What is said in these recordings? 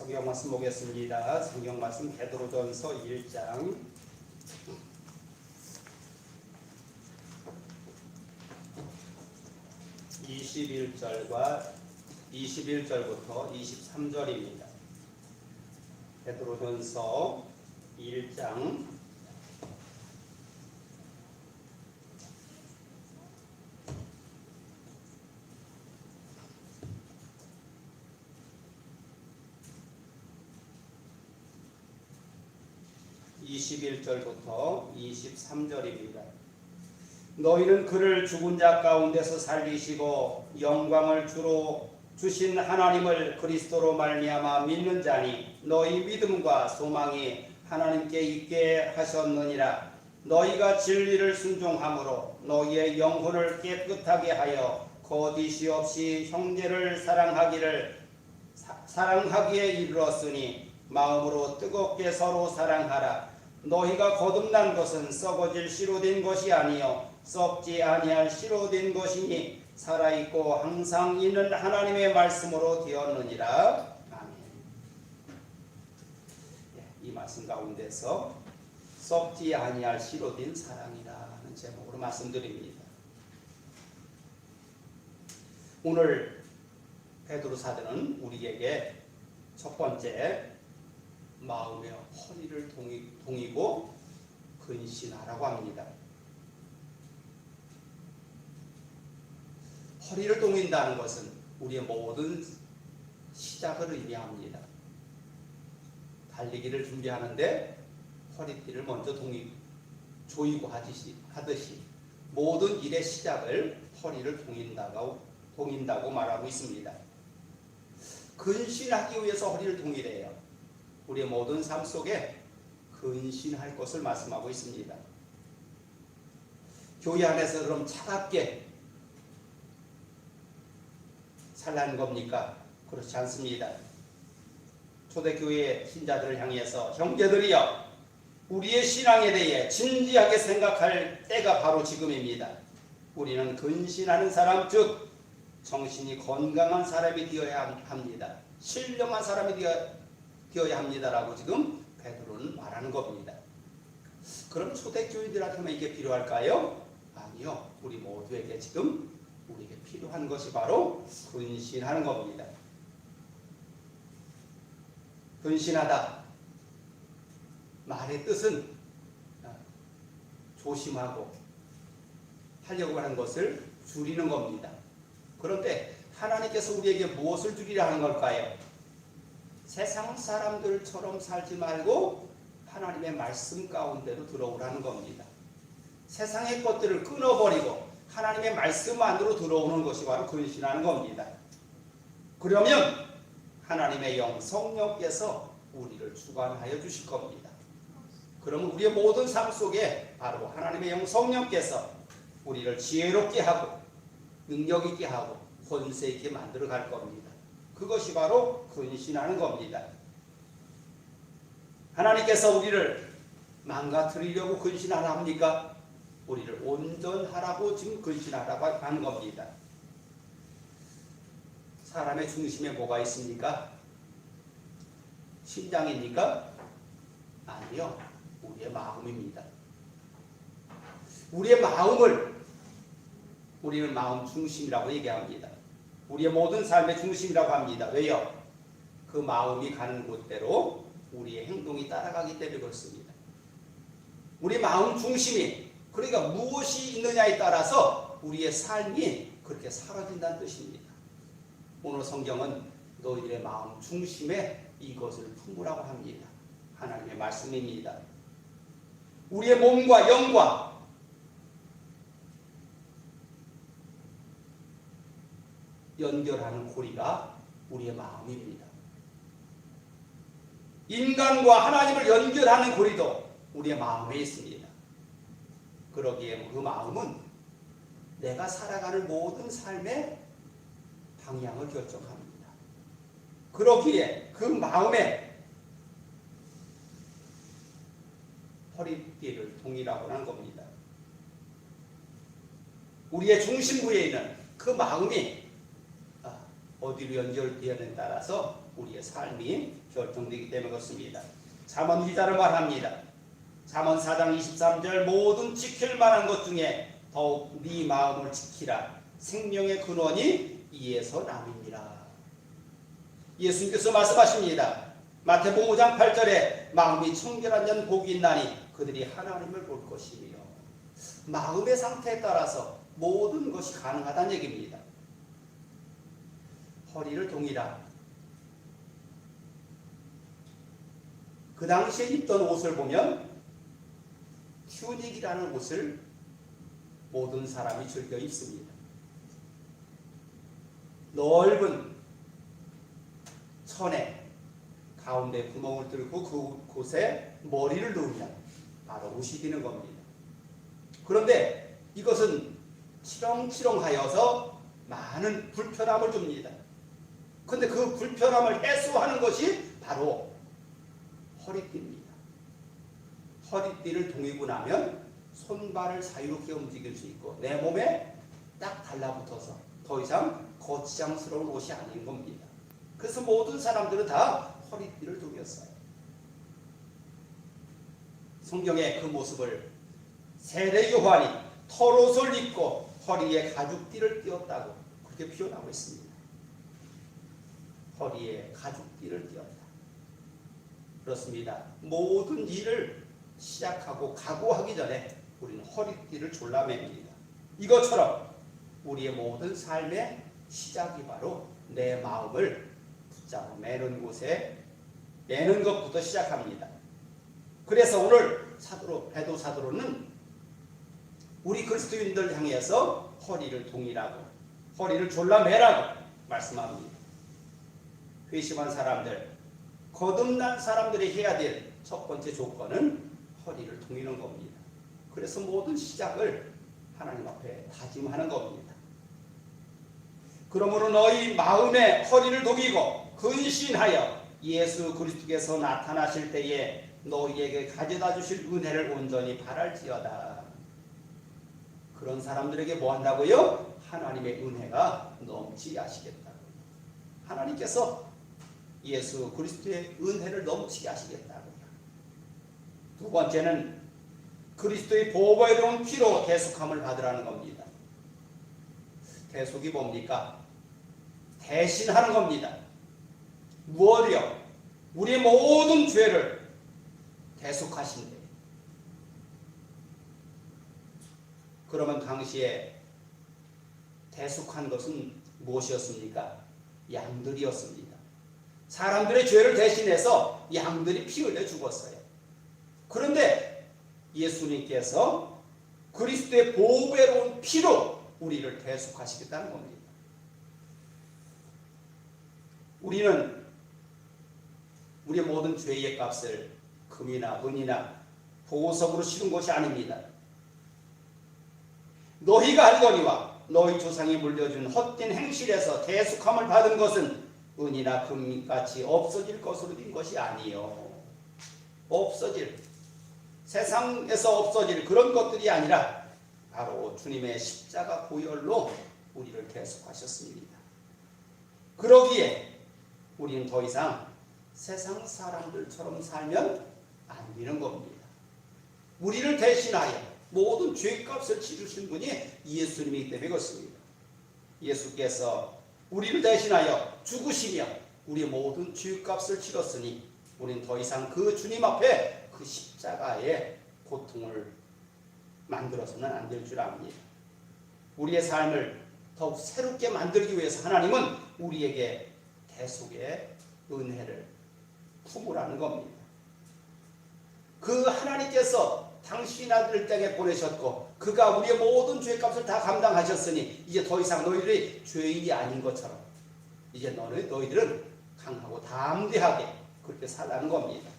성경 말씀 보겠습니다. 성경 말씀 베드로전서 1장 21절부터 23절입니다. 베드로전서 1장 21절부터 23절입니다. 너희는 그를 죽은 자 가운데서 살리시고 영광을 주로 주신 하나님을 그리스도로 말미암아 믿는 자니 너희 믿음과 소망이 하나님께 있게 하셨느니라. 너희가 진리를 순종함으로 너희의 영혼을 깨끗하게 하여 거짓이 없이 형제를 사랑하기에 이르렀으니 마음으로 뜨겁게 서로 사랑하라. 너희가 거듭난 것은 썩어질 씨로 된 것이 아니요 썩지 아니할 씨로 된 것이니 살아있고 항상 있는 하나님의 말씀으로 되었느니라. 아멘. 이 말씀 가운데서 썩지 아니할 씨로 된 사랑이라는 제목으로 말씀드립니다. 오늘 베드로 사도는 우리에게 첫 번째 마음의 허리를 동이고 근신하라고 합니다. 허리를 동인다는 것은 우리의 모든 시작을 의미합니다. 달리기를 준비하는데 허리띠를 먼저 조이고 하듯이 모든 일의 시작을 허리를 동인다고 말하고 있습니다. 근신하기 위해서 허리를 동이래요. 우리의 모든 삶 속에 근신할 것을 말씀하고 있습니다. 교회 안에서 그럼 차갑게 살라는 겁니까? 그렇지 않습니다. 초대교회 신자들을 향해서 형제들이여 우리의 신앙에 대해 진지하게 생각할 때가 바로 지금입니다. 우리는 근신하는 사람 즉 정신이 건강한 사람이 되어야 합니다. 신령한 사람이 되어야 합니다라고 지금 베드로는 말하는 겁니다. 그럼 초대교인들한테만 이게 필요할까요? 아니요. 우리 모두에게 지금 우리에게 필요한 것이 바로 근신하는 겁니다. 근신하다 말의 뜻은 조심하고 하려고 하는 것을 줄이는 겁니다. 그런데 하나님께서 우리에게 무엇을 줄이려 하는 걸까요? 세상 사람들처럼 살지 말고 하나님의 말씀 가운데로 들어오라는 겁니다. 세상의 것들을 끊어버리고 하나님의 말씀 안으로 들어오는 것이 바로 근신하는 겁니다. 그러면 하나님의 영 성령께서 우리를 주관하여 주실 겁니다. 그러면 우리의 모든 삶 속에 바로 하나님의 영 성령께서 우리를 지혜롭게 하고 능력 있게 하고 권세 있게 만들어 갈 겁니다. 그것이 바로 근신하는 겁니다. 하나님께서 우리를 망가뜨리려고 근신하라 합니까? 우리를 온전하라고 지금 근신하라고 하는 겁니다. 사람의 중심에 뭐가 있습니까? 심장입니까? 아니요. 우리의 마음입니다. 우리의 마음을 우리는 마음 중심이라고 얘기합니다. 우리의 모든 삶의 중심이라고 합니다. 왜요? 그 마음이 가는 곳대로 우리의 행동이 따라가기 때문에 그렇습니다. 우리 마음 중심이 그러니까 무엇이 있느냐에 따라서 우리의 삶이 그렇게 사라진다는 뜻입니다. 오늘 성경은 너희들의 마음 중심에 이것을 품으라고 합니다. 하나님의 말씀입니다. 우리의 몸과 영과 연결하는 고리가 우리의 마음입니다. 인간과 하나님을 연결하는 고리도 우리의 마음에 있습니다. 그러기에 그 마음은 내가 살아가는 모든 삶의 방향을 결정합니다. 그러기에 그 마음에 허리띠를 동이라고 하는 겁니다. 우리의 중심부에 있는 그 마음이 어디로 연결되느냐에 따라서 우리의 삶이 결정되기 때문에 그렇습니다. 잠언 기자를 말합니다. 잠언 4장 23절 모든 지킬 만한 것 중에 더욱 네 마음을 지키라. 생명의 근원이 이에서 남이니라. 예수님께서 말씀하십니다. 마태복음 5장 8절에 마음이 청결한 년 복이 있나니 그들이 하나님을 볼 것이며, 마음의 상태에 따라서 모든 것이 가능하다는 얘기입니다. 허리를 동이라. 그 당시에 입던 옷을 보면 튜닉이라는 옷을 모든 사람이 즐겨 입습니다. 넓은 천에 가운데 구멍을 뚫고 그곳에 머리를 넣으면 바로 옷이 되는 겁니다. 그런데 이것은 치렁치렁하여서 많은 불편함을 줍니다. 그런데 그 불편함을 해소하는 것이 바로 허리띠입니다. 허리띠를 동이고 나면 손발을 자유롭게 움직일 수 있고 내 몸에 딱 달라붙어서 더 이상 거치장스러운 옷이 아닌 겁니다. 그래서 모든 사람들은 다 허리띠를 동였어요. 성경의 그 모습을 세례 요한이 털옷을 입고 허리에 가죽띠를 띄었다고 그렇게 표현하고 있습니다. 허리에 가죽띠를 띄었다. 그렇습니다. 모든 일을 시작하고 각오하기 전에 우리는 허리띠를 졸라맵니다. 이것처럼 우리의 모든 삶의 시작이 바로 내 마음을 붙잡아 매는 곳에 매는 것부터 시작합니다. 그래서 오늘 베드로 사도로는 우리 그리스도인들 향해서 허리를 동이라고, 허리를 졸라매라고 말씀합니다. 회심한 사람들, 거듭난 사람들이 해야 될 첫 번째 조건은 허리를 동이는 겁니다. 그래서 모든 시작을 하나님 앞에 다짐하는 겁니다. 그러므로 너희 마음에 허리를 동이고 근신하여 예수 그리스도께서 나타나실 때에 너희에게 가져다 주실 은혜를 온전히 바랄지어다. 그런 사람들에게 뭐 한다고요? 하나님의 은혜가 넘치게 하시겠다고. 하나님께서 예수 그리스도의 은혜를 넘치게 하시겠다고요. 두 번째는 그리스도의 보배로운 피로 대속함을 받으라는 겁니다. 대속이 뭡니까? 대신하는 겁니다. 무엇이요? 우리의 모든 죄를 대속하신대. 그러면 당시에 대속한 것은 무엇이었습니까? 양들이었습니다. 사람들의 죄를 대신해서 양들이 피 흘려 죽었어요. 그런데 예수님께서 그리스도의 보배로운 피로 우리를 대속하시겠다는 겁니다. 우리는 우리의 모든 죄의 값을 금이나 은이나 보석으로 치른 것이 아닙니다. 너희가 알거니와 너희 조상이 물려준 헛된 행실에서 대속함을 받은 것은 은이나 금같이 없어질 것으로 된 것이 아니요. 없어질, 세상에서 없어질 그런 것들이 아니라 바로 주님의 십자가 보혈로 우리를 대속하셨습니다. 그러기에 우리는 더 이상 세상 사람들처럼 살면 안 되는 겁니다. 우리를 대신하여 모든 죄값을 치르신 분이 예수님이기 때문에 그렇습니다. 예수께서 우리를 대신하여 죽으시며 우리의 모든 죄값을 치렀으니 우리는 더 이상 그 주님 앞에 그 십자가의 고통을 만들어서는 안 될 줄 압니다. 우리의 삶을 더욱 새롭게 만들기 위해서 하나님은 우리에게 대속의 은혜를 품으라는 겁니다. 그 하나님께서 당신 아들을 땅에 보내셨고 그가 우리의 모든 죄값을 다 감당하셨으니 이제 더 이상 너희들이 죄인이 아닌 것처럼 이제 너희들은 강하고 담대하게 그렇게 살라는 겁니다.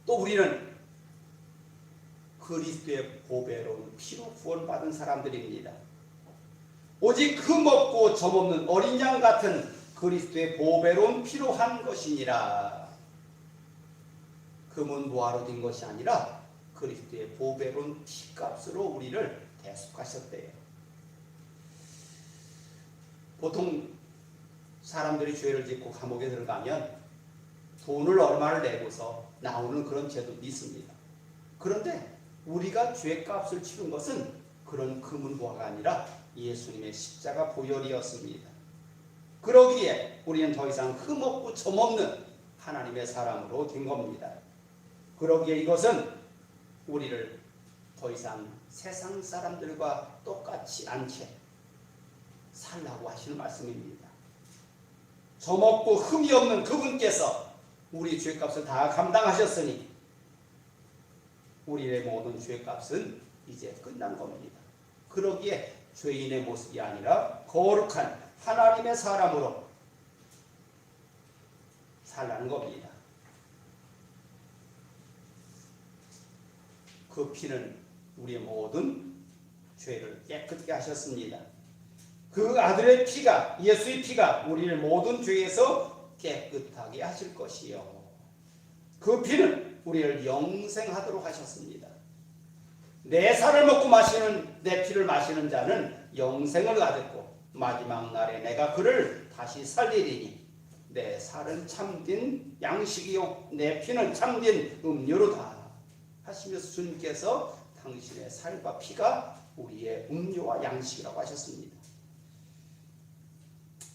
또 우리는 그리스도의 보배로운 피로 구원받은 사람들입니다. 오직 흠없고 점없는 어린 양 같은 그리스도의 보배로운 피로 한 것이니라. 금은 무화로 된 것이 아니라 그리스도의 보배로운 피값으로 우리를 대속하셨대요. 보통 사람들이 죄를 짓고 감옥에 들어가면 돈을 얼마를 내고서 나오는 그런 제도도 있습니다. 그런데 우리가 죄값을 치른 것은 그런 금은보화가 아니라 예수님의 십자가 보혈이었습니다. 그러기에 우리는 더 이상 흠없고 점없는 하나님의 사람으로 된 겁니다. 그러기에 이것은 우리를 더 이상 세상 사람들과 똑같이 않게 살라고 하시는 말씀입니다. 점없고 흠이 없는 그분께서 우리 죄값을 다 감당하셨으니 우리의 모든 죄값은 이제 끝난 겁니다. 그러기에 죄인의 모습이 아니라 거룩한 하나님의 사람으로 살라는 겁니다. 그 피는 우리의 모든 죄를 깨끗게 하셨습니다. 그 아들의 피가, 예수의 피가 우리를 모든 죄에서 깨끗하게 하실 것이요. 그 피는 우리를 영생하도록 하셨습니다. 내 살을 먹고 마시는, 내 피를 마시는 자는 영생을 얻고 마지막 날에 내가 그를 다시 살리리니 내 살은 참된 양식이요 내 피는 참된 음료로다 하시면서 주님께서 당신의 살과 피가 우리의 음료와 양식이라고 하셨습니다.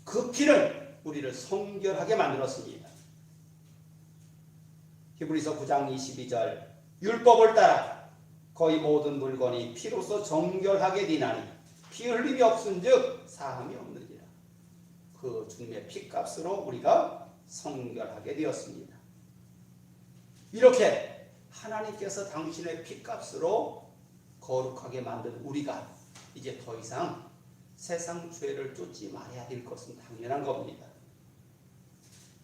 그 피는 우리를 성결하게 만들었습니다. 히브리서 9장 22절 율법을 따라 거의 모든 물건이 피로써 정결하게 되나니 피 흘림이 없은즉 사함이 없느니라. 그 주님의 피값으로 우리가 성결하게 되었습니다. 이렇게 하나님께서 당신의 피값으로 거룩하게 만든 우리가 이제 더 이상 세상 죄를 쫓지 말아야 될 것은 당연한 겁니다.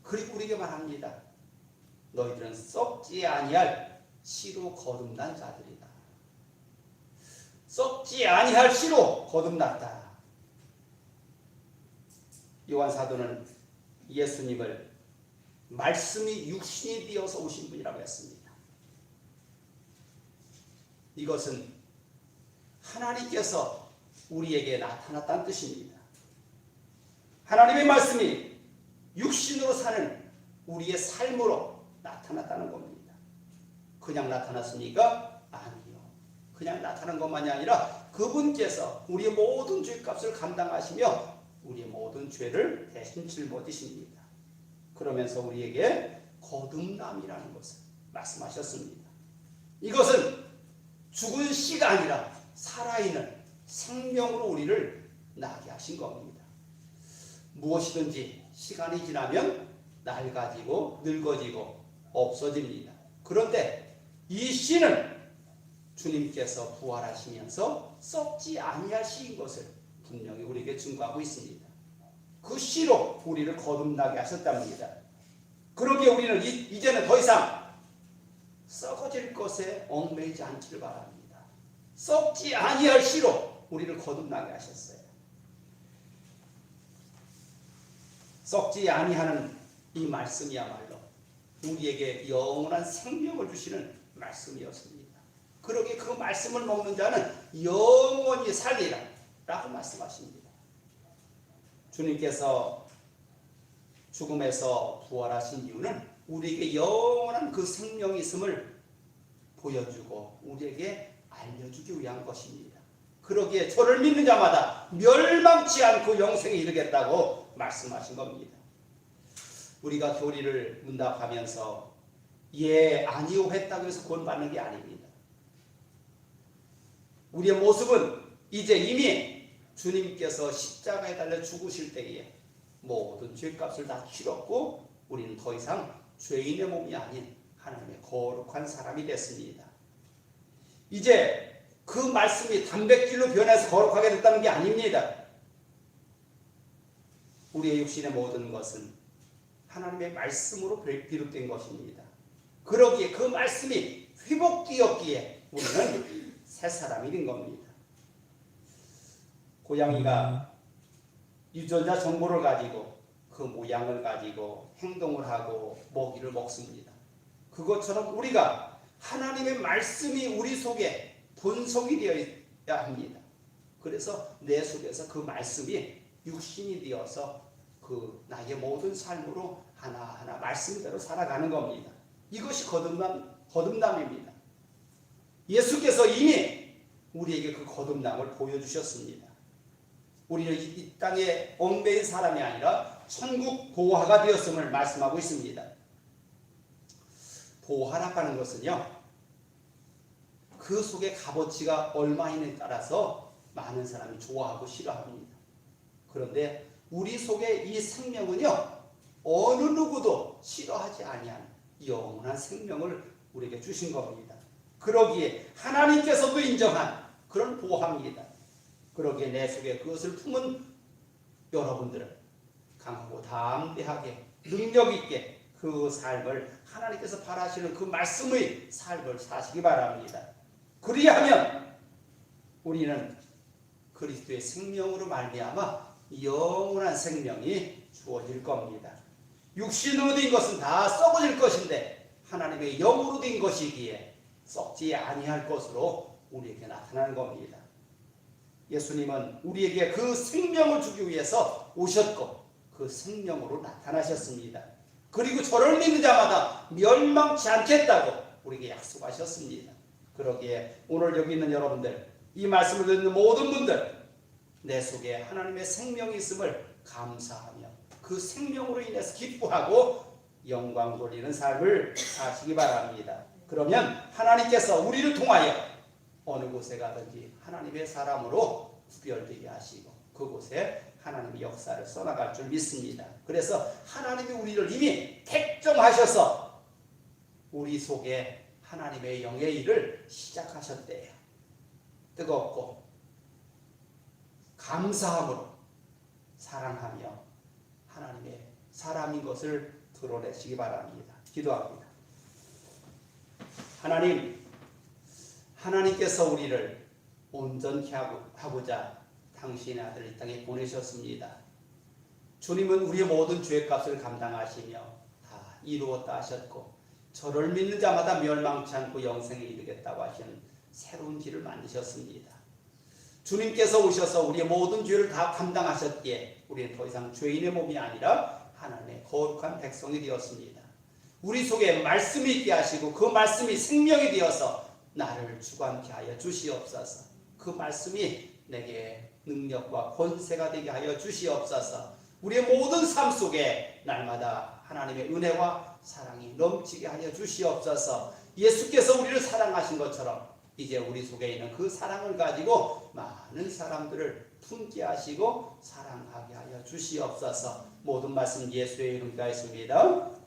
그리고 우리에게 말합니다. 너희들은 썩지 아니할 씨로 거듭난 자들이다. 썩지 아니할 씨로 거듭났다. 요한 사도는 예수님을 말씀이 육신이 되어서 오신 분이라고 했습니다. 이것은 하나님께서 우리에게 나타났다는 뜻입니다. 하나님의 말씀이 육신으로 사는 우리의 삶으로 나타났다는 겁니다. 그냥 나타났습니까? 아니요. 그냥 나타난 것만이 아니라 그분께서 우리의 모든 죄값을 감당하시며 우리의 모든 죄를 대신 짊어지십니다. 그러면서 우리에게 거듭남이라는 것을 말씀하셨습니다. 이것은 죽은 씨가 아니라 살아있는 생명으로 우리를 나게 하신 겁니다. 무엇이든지 시간이 지나면 낡아지고 늙어지고 없어집니다. 그런데 이 씨는 주님께서 부활하시면서 썩지 아니할 씨인 것을 분명히 우리에게 증거하고 있습니다. 그 씨로 우리를 거듭나게 하셨답니다. 그러기에 우리는 이제는 더 이상 썩어질 것에 얽매이지 않기를 바랍니다. 썩지 아니할 씨로 우리를 거듭나게 하셨어요. 썩지 아니하는 이 말씀이야말로 우리에게 영원한 생명을 주시는 말씀이었습니다. 그러기에 그 말씀을 먹는 자는 영원히 살리라 라고 말씀하십니다. 주님께서 죽음에서 부활하신 이유는 우리에게 영원한 그 생명이 있음을 보여주고 우리에게 알려주기 위한 것입니다. 그러기에 저를 믿는 자마다 멸망치 않고 영생에 이르겠다고 말씀하신 겁니다. 우리가 교리를 문답하면서 예, 아니요 했다고 해서 구원받는 게 아닙니다. 우리의 모습은 이제 이미 주님께서 십자가에 달려 죽으실 때에 모든 죄값을 다 치렀고 우리는 더 이상 죄인의 몸이 아닌 하나님의 거룩한 사람이 됐습니다. 이제 그 말씀이 단백질로 변해서 거룩하게 됐다는 게 아닙니다. 우리의 육신의 모든 것은 하나님의 말씀으로 비롯된 것입니다. 그러기에 그 말씀이 회복되었기에 우리는 새 사람이 된 겁니다. 고양이가 유전자 정보를 가지고 그 모양을 가지고 행동을 하고 먹이를 먹습니다. 그것처럼 우리가 하나님의 말씀이 우리 속에 본성이 되어야 합니다. 그래서 내 속에서 그 말씀이 육신이 되어서 그 나의 모든 삶으로 하나하나 말씀대로 살아가는 겁니다. 이것이 거듭남입니다. 예수께서 이미 우리에게 그 거듭남을 보여주셨습니다. 우리는 이 땅에 얽매인 사람이 아니라 천국 보화가 되었음을 말씀하고 있습니다. 보화라고 하는 것은요, 그 속에 값어치가 얼마인에 따라서 많은 사람이 좋아하고 싫어합니다. 그런데 우리 속에 이 생명은요, 어느 누구도 싫어하지 아니한 영원한 생명을 우리에게 주신 겁니다. 그러기에 하나님께서도 인정한 그런 보화입니다. 그러기에 내 속에 그것을 품은 여러분들은 강하고 담대하게 능력 있게 그 삶을 하나님께서 바라시는 그 말씀의 삶을 사시기 바랍니다. 그리하면 우리는 그리스도의 생명으로 말미암아 영원한 생명이 주어질 겁니다. 육신으로 된 것은 다 썩어질 것인데 하나님의 영으로 된 것이기에 썩지 아니할 것으로 우리에게 나타나는 겁니다. 예수님은 우리에게 그 생명을 주기 위해서 오셨고 그 생명으로 나타나셨습니다. 그리고 저를 믿는 자마다 멸망치 않겠다고 우리에게 약속하셨습니다. 그러기에 오늘 여기 있는 여러분들, 이 말씀을 듣는 모든 분들, 내 속에 하나님의 생명이 있음을 감사하며 그 생명으로 인해서 기뻐하고 영광 돌리는 삶을 사시기 바랍니다. 그러면 하나님께서 우리를 통하여 어느 곳에 가든지 하나님의 사람으로 구별되게 하시고 그곳에 하나님의 역사를 써나갈 줄 믿습니다. 그래서 하나님이 우리를 이미 택정하셔서 우리 속에 하나님의 영의 일을 시작하셨대요. 뜨겁고 감사함으로 사랑하며 하나님의 사람인 것을 드러내시기 바랍니다. 기도합니다. 하나님께서 우리를 온전히 하고자 당신의 아들을 이 땅에 보내셨습니다. 주님은 우리의 모든 죄값을 감당하시며 다 이루었다 하셨고 저를 믿는 자마다 멸망치 않고 영생에 이르겠다고 하시는 새로운 길을 만드셨습니다. 주님께서 오셔서 우리의 모든 죄를 다 감당하셨기에 우리는 더 이상 죄인의 몸이 아니라 하나님의 거룩한 백성이 되었습니다. 우리 속에 말씀이 있게 하시고 그 말씀이 생명이 되어서 나를 주관케 하여 주시옵소서. 그 말씀이 내게 능력과 권세가 되게 하여 주시옵소서. 우리의 모든 삶 속에 날마다 하나님의 은혜와 사랑이 넘치게 하여 주시옵소서. 예수께서 우리를 사랑하신 것처럼 이제 우리 속에 있는 그 사랑을 가지고 많은 사람들을 품게 하시고 사랑하게 하여 주시옵소서. 모든 말씀 예수의 이름으로 기도했습니다.